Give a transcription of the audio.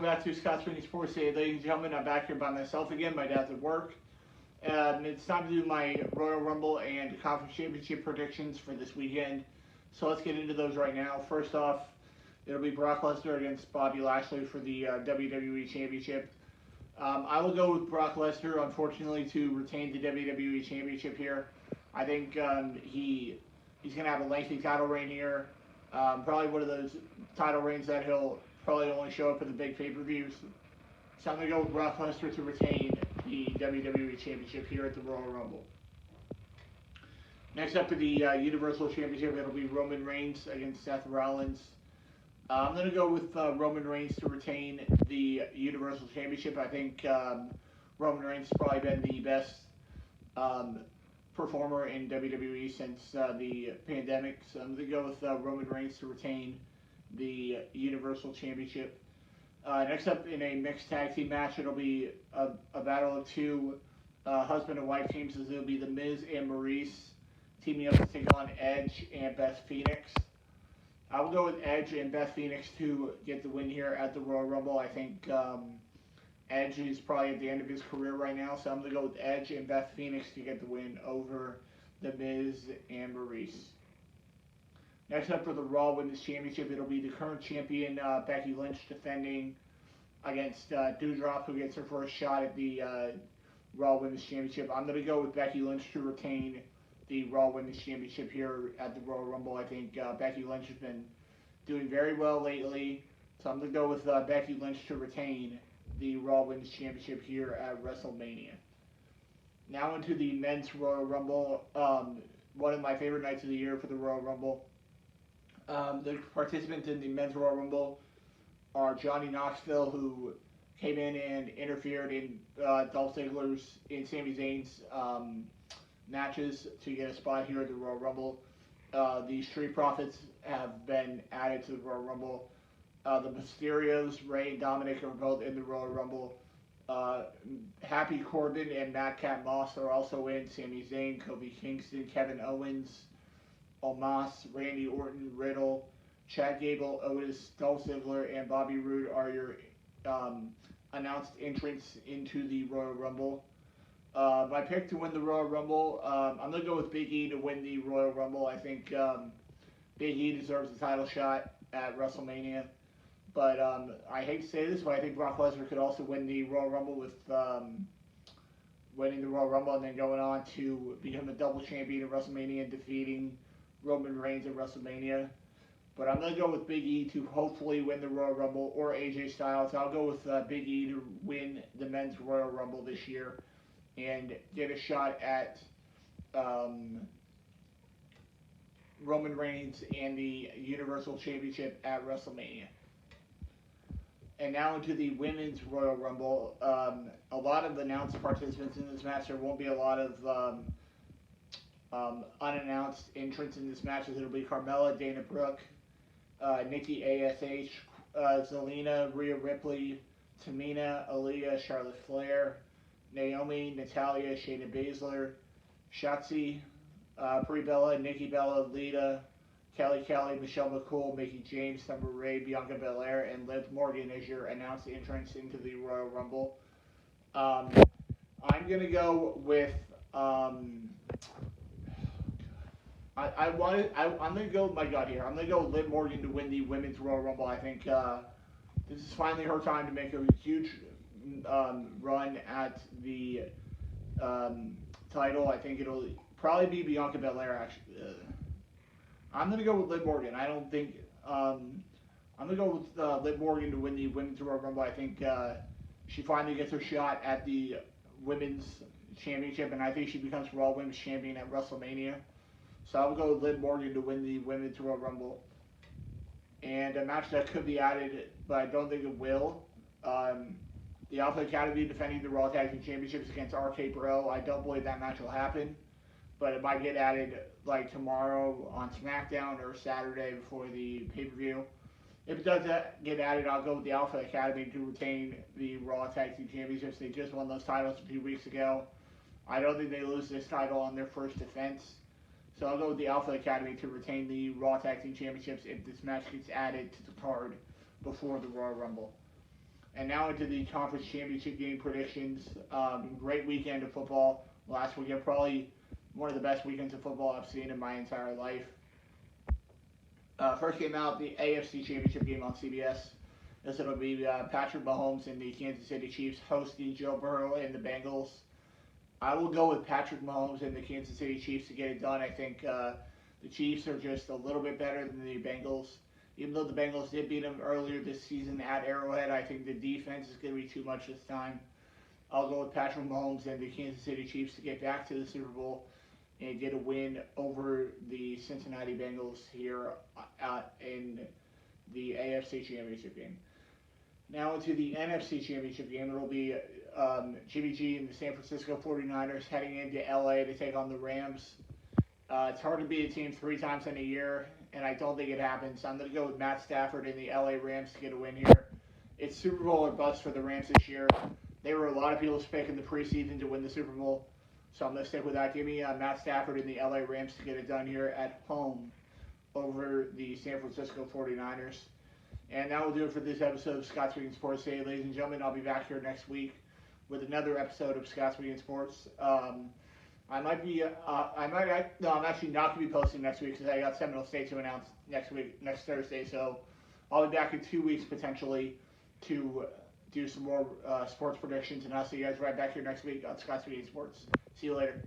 welcome back to Scott Sweeney Sports Day. Ladies and gentlemen, I'm back here by myself again. My dad's at work. It's time to do my Royal Rumble and Conference Championship predictions for this weekend. So let's get into those right now. First off, it'll be Brock Lesnar against Bobby Lashley for the WWE Championship. I will go with Brock Lesnar, unfortunately, to retain the WWE Championship here. I think he's going to have a lengthy title reign here. Probably one of those title reigns that he'll probably only show up in the big pay-per-views. So I'm going to go with Brock Lesnar to retain the WWE Championship here at the Royal Rumble. Next up for the Universal Championship, it'll be Roman Reigns against Seth Rollins. I'm going to go with Roman Reigns to retain the Universal Championship. I think Roman Reigns has probably been the best performer in WWE since the pandemic. So I'm going to go with Roman Reigns to retain the Universal Championship. Next up in a mixed tag team match, it'll be a battle of two husband and wife teams. It'll be The Miz and Maurice teaming up to take on Edge and Beth Phoenix. I will go with Edge and Beth Phoenix to get the win here at the Royal Rumble. I think Edge is probably at the end of his career right now, so I'm going to go with Edge and Beth Phoenix to get the win over The Miz and Maurice. Next up for the Raw Women's Championship, it'll be the current champion Becky Lynch defending against Doudrop, who gets her first shot at the Raw Women's Championship. I'm going to go with Becky Lynch to retain the Raw Women's Championship here at the Royal Rumble. I think Becky Lynch has been doing very well lately, so I'm going to go with Becky Lynch to retain the Raw Women's Championship here at WrestleMania. Now into the Men's Royal Rumble, one of my favorite nights of the year for the Royal Rumble. The participants in the Men's Royal Rumble are Johnny Knoxville, who came in and interfered in Dolph Ziggler's and Sami Zayn's matches to get a spot here at the Royal Rumble. The Street Profits have been added to the Royal Rumble. The Mysterios, Ray and Dominic, are both in the Royal Rumble. Happy Corbin and Madcap Moss are also in. Sami Zayn, Kofi Kingston, Kevin Owens, Omos, Randy Orton, Riddle, Chad Gable, Otis, Dolph Ziggler, and Bobby Roode are your announced entrants into the Royal Rumble. My pick to win the Royal Rumble, I'm going to go with Big E to win the Royal Rumble. I think Big E deserves a title shot at WrestleMania. But I hate to say this, but I think Brock Lesnar could also win the Royal Rumble with winning the Royal Rumble and then going on to become a double champion at WrestleMania and defeating Roman Reigns at WrestleMania. But I'm going to go with Big E to hopefully win the Royal Rumble, or AJ Styles. I'll go with Big E to win the Men's Royal Rumble this year and get a shot at Roman Reigns and the Universal Championship at WrestleMania. And now into the Women's Royal Rumble. A lot of announced participants in this match. There won't be a lot of unannounced entrants in this match. It'll be Carmella, Dana Brooke, Nikki ASH, Zelina, Rhea Ripley, Tamina, Aaliyah, Charlotte Flair, Naomi, Natalya, Shayna Baszler, Shotzi, Brie Bella, Nikki Bella, Lita, Kelly Kelly, Michelle McCool, Mickie James, Summer Rae, Bianca Belair, and Liv Morgan as your announced entrants into the Royal Rumble. I'm going to go with... I'm going to go with my gut here. I'm going to go with Liv Morgan to win the Women's Royal Rumble. I think this is finally her time to make a huge run at the title. I think it'll probably be Bianca Belair, actually. I'm going to go with Liv Morgan. I don't think... I'm going to go with Liv Morgan to win the Women's Royal Rumble. I think she finally gets her shot at the Women's Championship, and I think she becomes Raw Women's Champion at WrestleMania. So I'll go with Liv Morgan to win the Women's Royal Rumble. And a match that could be added, but I don't think it will. The Alpha Academy defending the Raw Tag Team Championships against RK Bro. I don't believe that match will happen, but it might get added like tomorrow on SmackDown or Saturday before the pay-per-view. If it does get added, I'll go with the Alpha Academy to retain the Raw Tag Team Championships. They just won those titles a few weeks ago. I don't think they lose this title on their first defense. So I'll go with the Alpha Academy to retain the Raw Tag Team Championships if this match gets added to the card before the Royal Rumble. And now into the conference championship game predictions. Great weekend of football last weekend. Probably one of the best weekends of football I've seen in my entire life. First game out, the AFC Championship game on CBS. This will be Patrick Mahomes and the Kansas City Chiefs hosting Joe Burrow and the Bengals. I will go with Patrick Mahomes and the Kansas City Chiefs to get it done. I think the Chiefs are just a little bit better than the Bengals. Even though the Bengals did beat them earlier this season at Arrowhead, I think the defense is going to be too much this time. I'll go with Patrick Mahomes and the Kansas City Chiefs to get back to the Super Bowl and get a win over the Cincinnati Bengals here in the AFC Championship game. Now into the NFC Championship game. It will be Jimmy G and the San Francisco 49ers heading into LA to take on the Rams. It's hard to beat a team 3 times in a year, and I don't think it happens. I'm going to go with Matt Stafford and the LA Rams to get a win here. It's Super Bowl or bust for the Rams this year. They were a lot of people's pick in the preseason to win the Super Bowl, so I'm going to stick with that. Give me Matt Stafford and the LA Rams to get it done here at home over the San Francisco 49ers. And that will do it for this episode of Scott Speaking Sports Today. Ladies and gentlemen, I'll be back here next week with another episode of Scott Speaking Sports. I'm actually not going to be posting next week because I got Seminole State to announce next Thursday. So I'll be back in 2 weeks potentially to do some more sports predictions, and I'll see you guys right back here next week on Scott Speaking Sports. See you later.